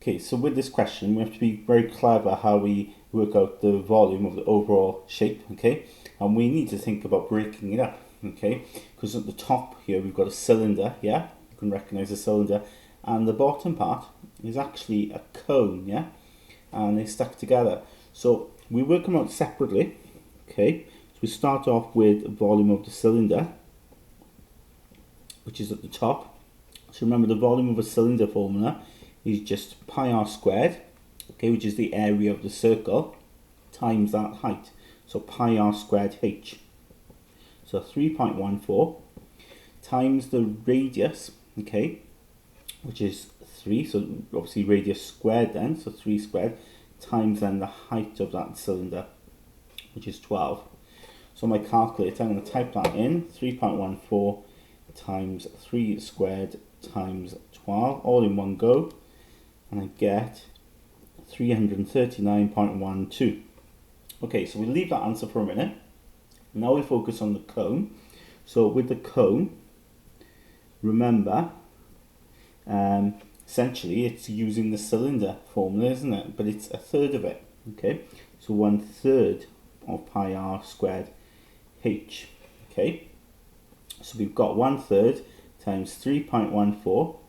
Okay, so with this question, we have to be very clever how we work out the volume of the overall shape, okay? And we need to think about breaking it up, okay? Because at the top here, we've got a cylinder, yeah? You can recognize a cylinder. And the bottom part is actually a cone, yeah? And they're stuck together. So we work them out separately, okay? So we start off with the volume of the cylinder, which is at the top. So remember, the volume of a cylinder formula is just pi r squared, okay, which is the area of the circle, times that height. So pi r squared h. So 3.14 times the radius, okay, which is 3, so obviously radius squared then, so 3 squared, times then the height of that cylinder, which is 12. So my calculator, I'm going to type that in, 3.14 times 3 squared times 12, all in one go, and I get 339.12. Okay, so we leave that answer for a minute. Now we focus on the cone. So with the cone, remember, essentially it's using the cylinder formula, isn't it? But it's a third of it, okay? So 1/3 of pi r squared h, okay? So we've got 1/3 times 3.14,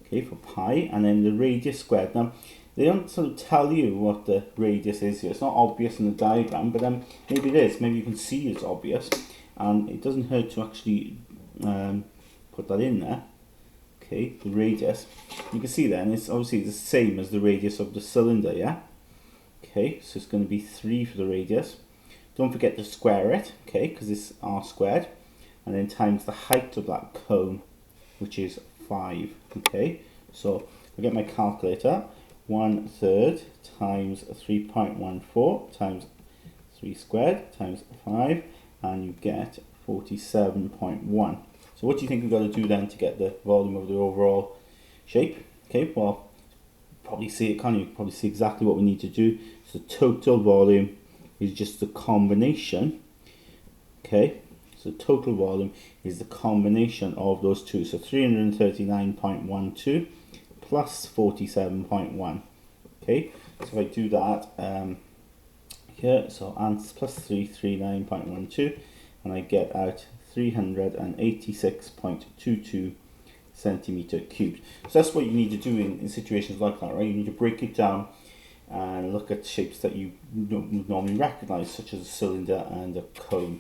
okay, for pi, and then the radius squared. Now, they don't sort of tell you what the radius is here. It's not obvious in the diagram, but maybe it is. Maybe you can see it's obvious, and it doesn't hurt to actually put that in there. Okay, the radius. You can see then it's obviously the same as the radius of the cylinder, yeah? Okay, so it's going to be 3 for the radius. Don't forget to square it, okay, because it's r squared, and then times the height of that cone, which is 5, okay? So I get my calculator, 1/3 times 3.14 times 3 squared times 5, and you get 47.1. So what do you think we've got to do then to get the volume of the overall shape? Okay, well, probably see it, can't you? Probably see exactly what we need to do. So the total volume is just the combination, okay? So total volume is the combination of those two. So 339.12 plus 47.1. Okay, so if I do that here, so plus 339.12, and I get out 386.22 centimeter cubed. So that's what you need to do in situations like that, right? You need to break it down and look at shapes that you don't normally recognize, such as a cylinder and a cone.